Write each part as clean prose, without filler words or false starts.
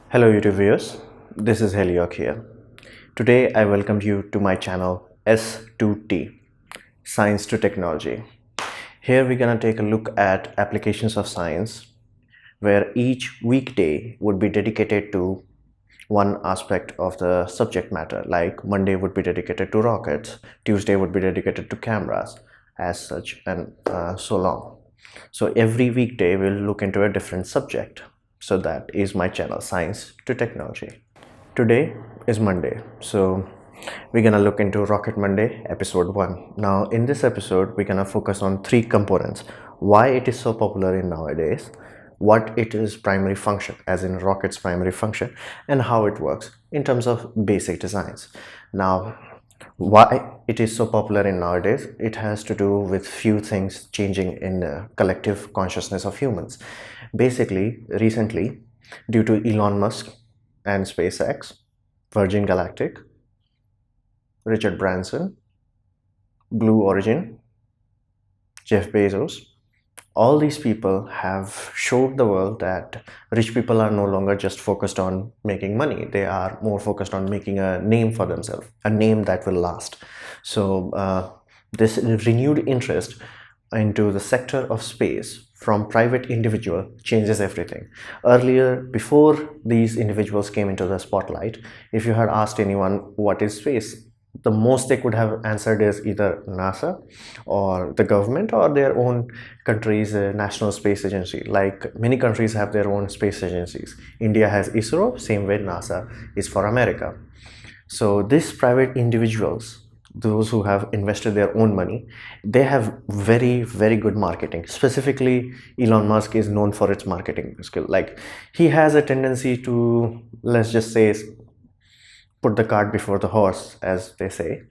Hello YouTube viewers, this is Heliok here. Today I welcome you to my channel S2T, Science to Technology. Here we're gonna take a look at applications of science where each weekday would be dedicated to one aspect of the subject matter. Like Monday would be dedicated to rockets, Tuesday would be dedicated to cameras as such, and so on. So every weekday we'll look into a different subject. So that is my channel, Science to Technology. Today is Monday, so we're gonna look into Rocket Monday episode 1. Now in this episode we're gonna focus on three components: why it is so popular in nowadays, what it is primary function, as in rocket's primary function, and how it works in terms of basic designs. Now why it is so popular in nowadays, it has to do with few things changing in the collective consciousness of humans. Basically, recently, due to Elon Musk and SpaceX, Virgin Galactic, Richard Branson, Blue Origin, Jeff Bezos, all these people have showed the world that rich people are no longer just focused on making money. They are more focused on making a name for themselves, a name that will last. So this renewed interest into the sector of space from private individual changes everything. Earlier, before these individuals came into the spotlight, if you had asked anyone what is space, the most they could have answered is either NASA or the government or their own country's national space agency. Like many countries have their own space agencies. India has ISRO, same way NASA is for America. So these private individuals, those who have invested their own money, they have very good marketing. Specifically, Elon Musk is known for its marketing skill. Like he has a tendency to, let's just say, put the cart before the horse, as they say,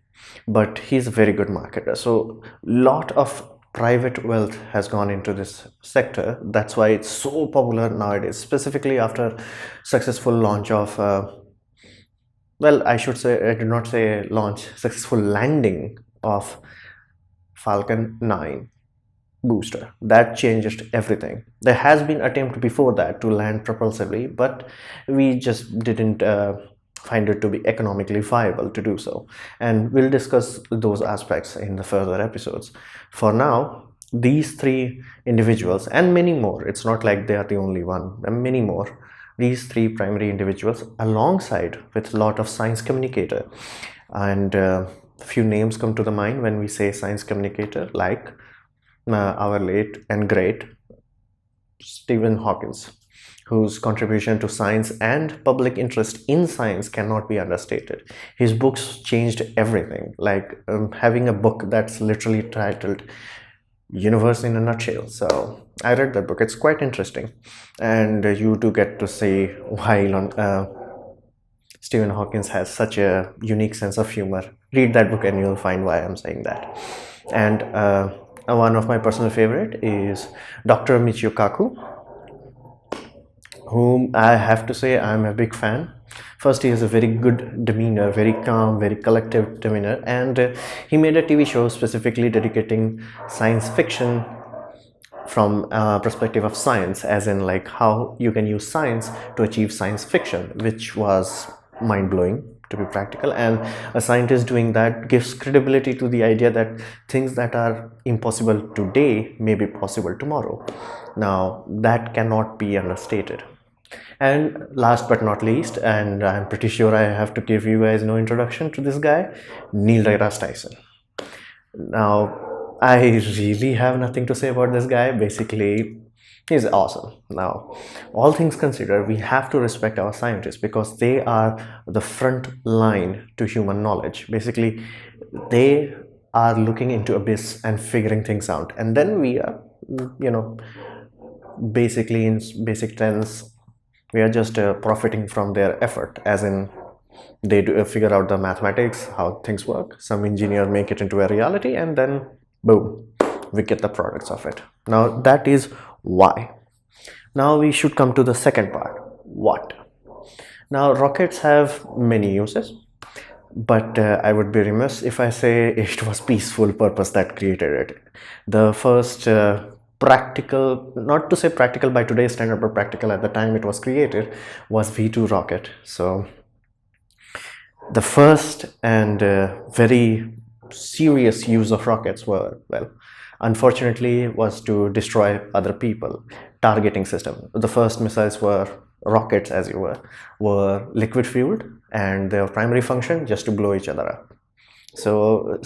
but he's a very good marketer. So lot of private wealth has gone into this sector. That's why it's so popular nowadays, specifically after successful launch of well, I should say, I did not say launch, successful landing of Falcon 9 booster. That changed everything. There has been attempt before that to land propulsively, but we just didn't find it to be economically viable to do so, and we'll discuss those aspects in the further episodes. For now, these three individuals and many more, it's not like they are the only one, there are many more, these three primary individuals alongside with a lot of science communicator, and few names come to the mind when we say science communicator, like our late and great Stephen Hawking, whose contribution to science and public interest in science cannot be understated. His books changed everything, like having a book that's literally titled Universe in a Nutshell. So I read that book, it's quite interesting, and you do get to see why Stephen Hawking has such a unique sense of humor. Read that book and you'll find why I'm saying that. And one of my personal favorite is Dr. Michio Kaku, whom I have to say I'm a big fan. First, he has a very good demeanor, very calm, very collective demeanor, and he made a TV show specifically dedicating science fiction from a perspective of science, as in like how you can use science to achieve science fiction, which was mind-blowing, to be practical. And a scientist doing that gives credibility to the idea that things that are impossible today may be possible tomorrow. Now that cannot be understated. And last but not least, and I'm pretty sure I have to give you guys no introduction to this guy, Neil deGrasse Tyson. Now I really have nothing to say about this guy. Basically, he's awesome. Now, all things considered, we have to respect our scientists because they are the front line to human knowledge. Basically, they are looking into abyss and figuring things out, and then we are, basically in basic terms, we are just profiting from their effort, as in they do figure out the mathematics, how things work, some engineer make it into a reality, and then boom, we get the products of it. Now that is why. Now we should come to the second part, what. Now rockets have many uses, but I would be remiss if I say it was peaceful purpose that created it. The first practical, not to say practical by today's standard, but practical at the time it was created, was V2 rocket. So the first and very serious use of rockets were, well, unfortunately, was to destroy other people. Targeting system. The first missiles were rockets, as you were liquid fueled, and their primary function just to blow each other up. So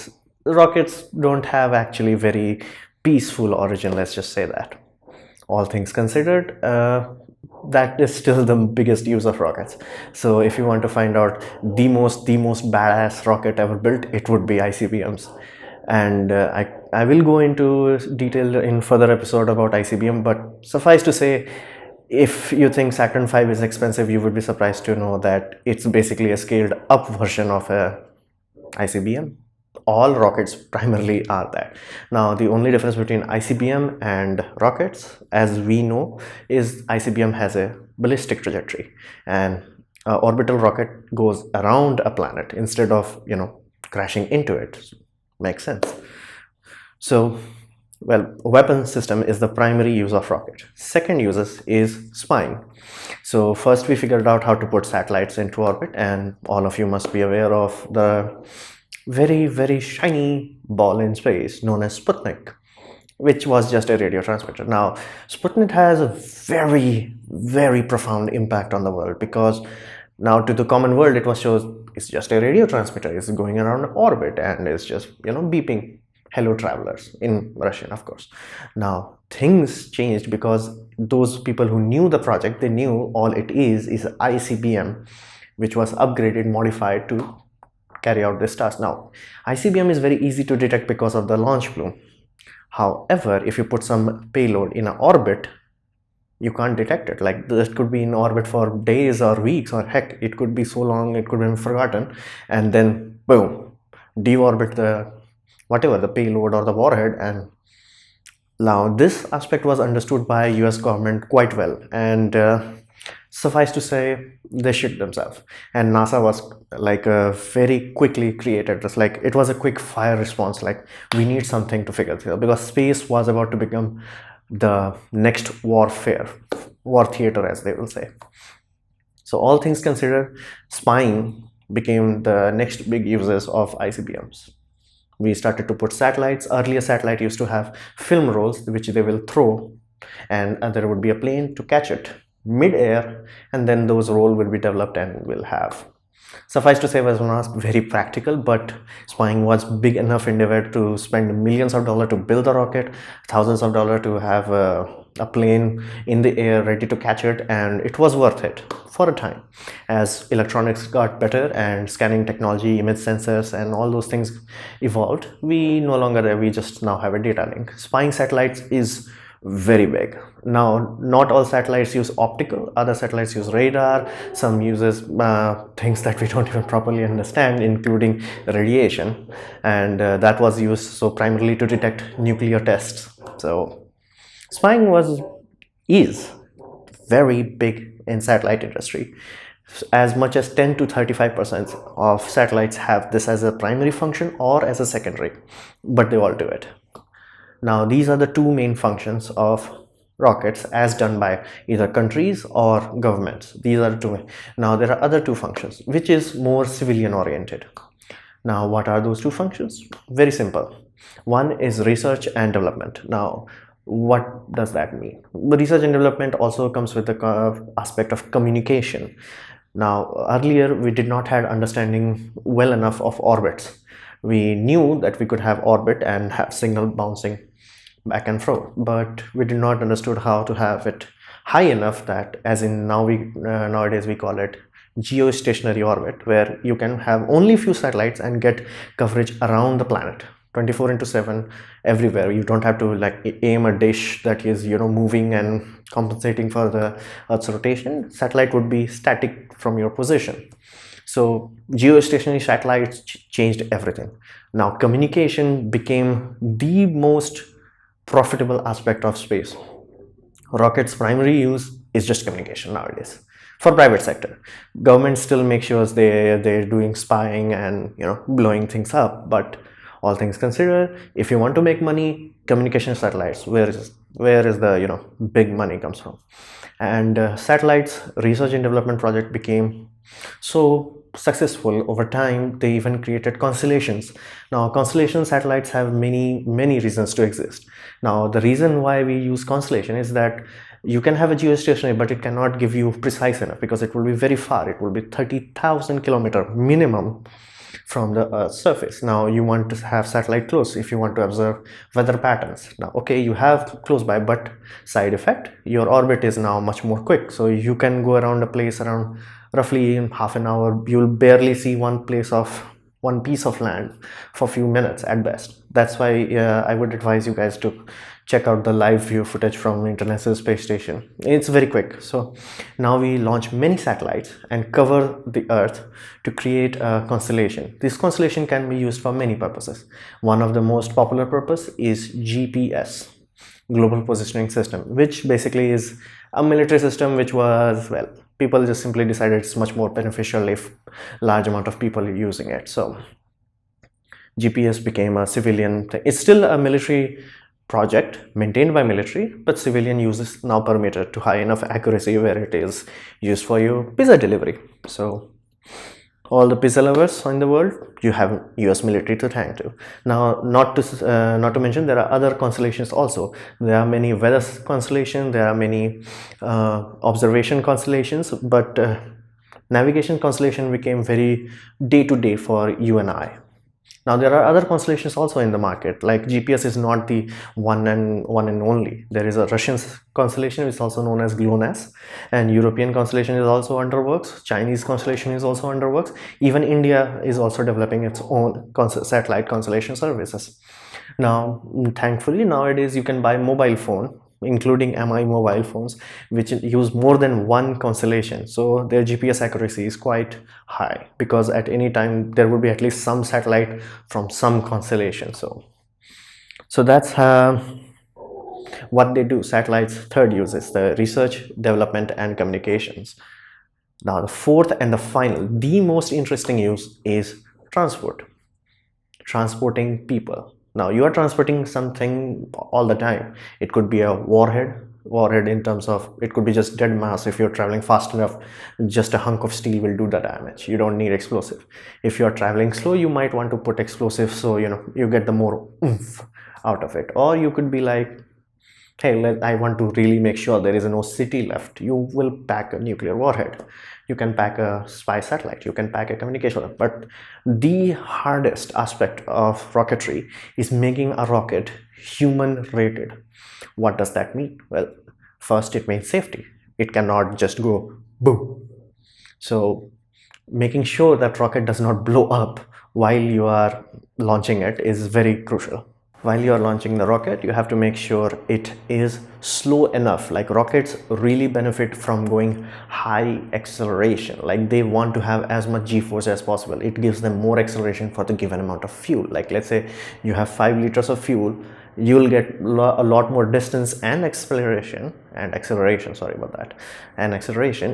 rockets don't have actually very peaceful origin, let's just say that. All things considered, that is still the biggest use of rockets. So if you want to find out the most badass rocket ever built, it would be ICBMs. And I will go into detail in further episode about ICBM, but suffice to say, if you think Saturn V is expensive, you would be surprised to know that it's basically a scaled up version of a ICBM. All rockets primarily are that. Now, the only difference between ICBM and rockets, as we know, is ICBM has a ballistic trajectory, and an orbital rocket goes around a planet instead of, crashing into it. Makes sense. So, well, weapon system is the primary use of rocket. Second uses is spying. So first we figured out how to put satellites into orbit, and all of you must be aware of the very shiny ball in space known as Sputnik, which was just a radio transmitter. Now, Sputnik has a very profound impact on the world, because now to the common world it was shows it's just a radio transmitter. It's going around orbit and it's just beeping hello travelers in Russian, of course. Now things changed, because those people who knew the project, they knew all it is ICBM, which was upgraded, modified to carry out this task. Now ICBM is very easy to detect because of the launch plume. However, if you put some payload in an orbit, you can't detect it. Like, this could be in orbit for days or weeks, or heck, it could be so long it could be forgotten, and then boom, deorbit the whatever the payload or the warhead. And now this aspect was understood by US government quite well, and suffice to say, they shit themselves, and NASA was like very quickly created this, like it was a quick fire response, like we need something to figure this out, because space was about to become the next war theater, as they will say. So all things considered, spying became the next big uses of ICBMs. We started to put satellites. Earlier satellite used to have film rolls which they will throw, and there would be a plane to catch it mid-air, and then those roll will be developed and will have. Suffice to say, was not very practical, but spying was big enough endeavor to spend millions of dollars to build a rocket, thousands of dollars to have a plane in the air ready to catch it, and it was worth it for a time. As electronics got better and scanning technology, image sensors, and all those things evolved, we just now have a data link. Spying satellites is very big. Now, not all satellites use optical, other satellites use radar, some uses things that we don't even properly understand, including radiation, and that was used so primarily to detect nuclear tests. So spying is very big in satellite industry. As much as 10 to 35% of satellites have this as a primary function or as a secondary, but they all do it. Now, these are the two main functions of rockets as done by either countries or governments. These are the two. Now, there are other two functions, which is more civilian oriented. Now, what are those two functions? Very simple. One is research and development. Now, what does that mean? The research and development also comes with the aspect of communication. Now, earlier we did not have understanding well enough of orbits. We knew that we could have orbit and have signal bouncing back and forth, but we did not understood how to have it high enough that, as in nowadays we call it geostationary orbit, where you can have only few satellites and get coverage around the planet 24/7 everywhere. You don't have to like aim a dish that is moving and compensating for the Earth's rotation. Satellite would be static from your position. So geostationary satellites changed everything. Now communication became the most profitable aspect of space. Rockets' primary use is just communication nowadays. For private sector, government still make sure they're doing spying and blowing things up. But all things considered, if you want to make money, communication satellites, where where is the big money comes from. And satellites research and development project became so successful over time, they even created constellations. Now constellation satellites have many reasons to exist. Now the reason why we use constellation is that you can have a geostationary, but it cannot give you precise enough because it will be very far. It will be 30,000 kilometer minimum from the Earth's surface. Now you want to have satellite close if you want to observe weather patterns. Now okay, you have close by, but side effect, your orbit is now much more quick, so you can go around a place around roughly in half an hour. You'll barely see one piece of land for a few minutes at best. That's why I would advise you guys to check out the live view footage from International Space Station. It's very quick. So now we launch many satellites and cover the Earth to create a constellation. This constellation can be used for many purposes. One of the most popular purpose is GPS, Global Positioning System, which basically is a military system which was, well, people just simply decided it's much more beneficial if large amount of people are using it. So GPS became a civilian thing. It's still a military project maintained by military, but civilian use is now permitted to high enough accuracy where it is used for your pizza delivery. So all the pizza lovers in the world, you have US military to thank to. Now not to mention, there are other constellations also. There are many weather constellations, there are many observation constellations, but navigation constellation became very day to day for you and I. Now there are other constellations also in the market, like GPS is not the one and only. There is a Russian constellation which is also known as GLONASS, and European constellation is also under works. Chinese constellation is also under works. Even India is also developing its own satellite constellation services. Now thankfully nowadays you can buy mobile phone, including MI mobile phones, which use more than one constellation, so their GPS accuracy is quite high because at any time there will be at least some satellite from some constellation. So that's what they do. Satellites third use is the research, development and communications. Now the fourth and the final, the most interesting use is transporting people. Now you are transporting something all the time. It could be a warhead in terms of, it could be just dead mass. If you're traveling fast enough, just a hunk of steel will do the damage. You don't need explosive. If you're traveling slow, you might want to put explosive, so you get the more oomph out of it. Or you could be like, hey, I want to really make sure there is no city left. You will pack a nuclear warhead. You can pack a spy satellite, you can pack a communication. But the hardest aspect of rocketry is making a rocket human rated. What does that mean? Well, first it means safety. It cannot just go boom. So making sure that rocket does not blow up while you are launching it is very crucial. While you are launching the rocket, you have to make sure it is slow enough. Like rockets really benefit from going high acceleration. Like they want to have as much g-force as possible. It gives them more acceleration for the given amount of fuel. Like let's say you have 5 liters of fuel, you will get a lot more distance and acceleration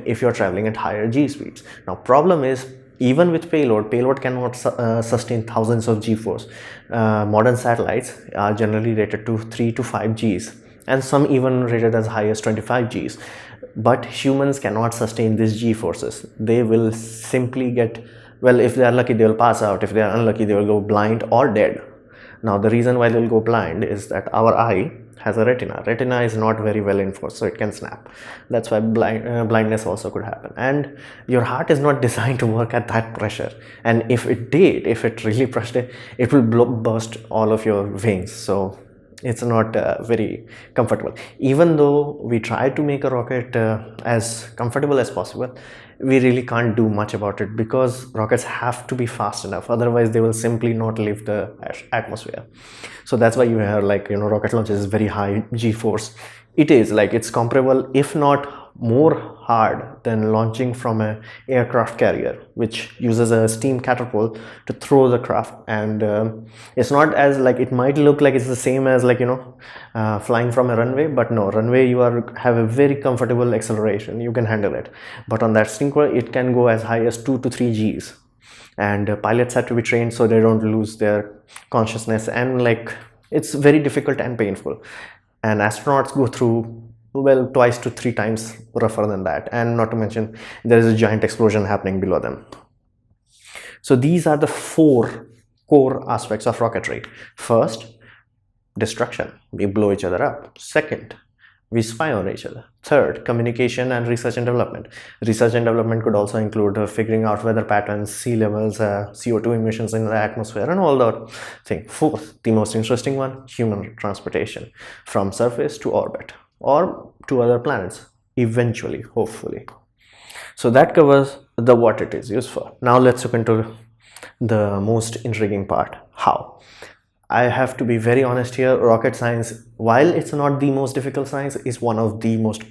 if you're traveling at higher g speeds. Now problem is, even with payload cannot sustain thousands of g-force. Modern satellites are generally rated to 3 to 5 g's, and some even rated as high as 25 g's. But humans cannot sustain these g-forces. They will simply get, well, if they are lucky they will pass out. If they are unlucky they will go blind or dead. Now the reason why they will go blind is that our eye has a retina is not very well enforced, so it can snap. That's why blindness also could happen. And your heart is not designed to work at that pressure, and if it really pressed it, it will burst all of your veins. So it's not very comfortable. Even though we try to make a rocket as comfortable as possible, we really can't do much about it because rockets have to be fast enough, otherwise they will simply not leave the atmosphere. So that's why you have, like, rocket launch is very high g-force. It is like, it's comparable if not more hard than launching from an aircraft carrier, which uses a steam catapult to throw the craft. And it's not as, like, it might look like it's the same as, like, flying from a runway, but no, runway you have a very comfortable acceleration, you can handle it. But on that steam core, it can go as high as 2 to 3 g's, and pilots have to be trained so they don't lose their consciousness, and like, it's very difficult and painful. and astronauts go through, well, twice to three times rougher than that, and not to mention there is a giant explosion happening below them. So these are the four core aspects of rocketry. First, destruction, we blow each other up. Second, we spy on each other. Third, communication and research and development. Research and development could also include figuring out weather patterns, sea levels, CO2 emissions in the atmosphere, and all that thing. Fourth, the most interesting one, human transportation from surface to orbit or to other planets eventually, hopefully. So that covers the what it is used for. Now let's look into the most intriguing part, how. I have to be very honest here, rocket science, while it's not the most difficult science, is one of the most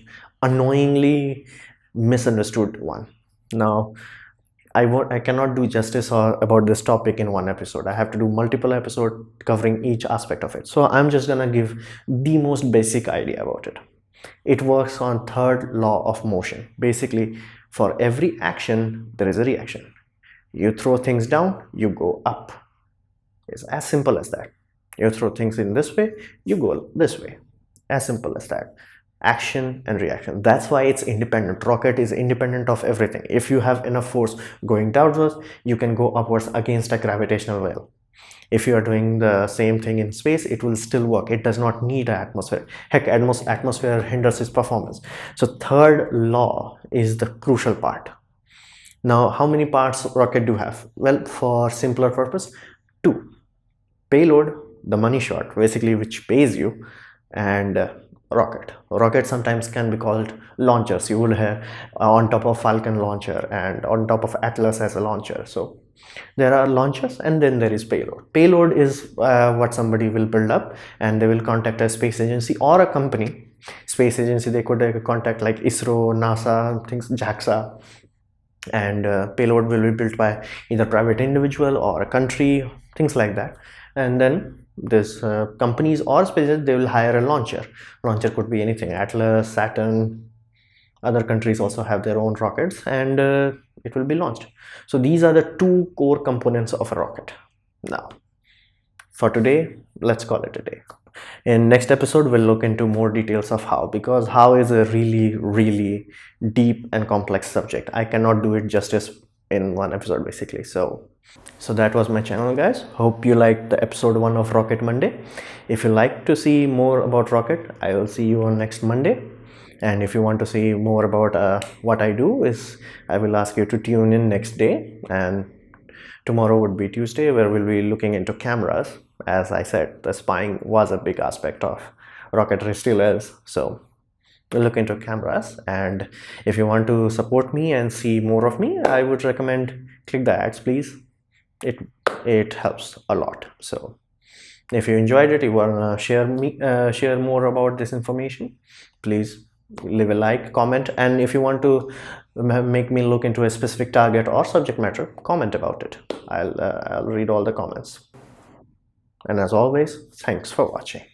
annoyingly misunderstood one. Now, I cannot do justice about this topic in one episode. I have to do multiple episodes covering each aspect of it. So I'm just gonna give the most basic idea about it. It works on third law of motion. Basically, for every action, there is a reaction. You throw things down, you go up. It's as simple as that. You throw things in this way, you go this way. As simple as that. Action and reaction. That's why it's independent. Rocket is independent of everything. If you have enough force going downwards, you can go upwards against a gravitational well. If you are doing the same thing in space, it will still work. It does not need an atmosphere. Heck, atmosphere hinders its performance. So third law is the crucial part. Now, how many parts rocket do have? Well, for simpler purpose, two. Payload, the money shot, basically, which pays you, and rocket. Rocket sometimes can be called launchers. You will have on top of Falcon launcher and on top of Atlas as a launcher. So there are launchers, and then there is payload. Payload is what somebody will build up, and they will contact a space agency or a company. Space agency, they could contact like ISRO, NASA, things, JAXA, and payload will be built by either private individual or a country, things like that. And then this companies or spaces, they will hire a launcher. Launcher could be anything, Atlas, Saturn. Other countries also have their own rockets, and it will be launched. So these are the two core components of a rocket. Now, for today, let's call it a day. In next episode, we'll look into more details of how, because how is a really deep and complex subject. I cannot do it justice in one episode, basically. So that was my channel, guys. Hope you liked the episode 1 of Rocket Monday. If you like to see more about rocket, I will see you on next Monday. And if you want to see more about what I do, is I will ask you to tune in next day, and tomorrow would be Tuesday, where we'll be looking into cameras. As I said, the spying was a big aspect of rocketry, still is. So we'll look into cameras, and if you want to support me and see more of me, I would recommend click the ads, please. It helps a lot. So if you enjoyed it, you want to share more about this information, please leave a like, comment, and if you want to make me look into a specific target or subject matter, comment about it. I'll read all the comments. And as always, thanks for watching.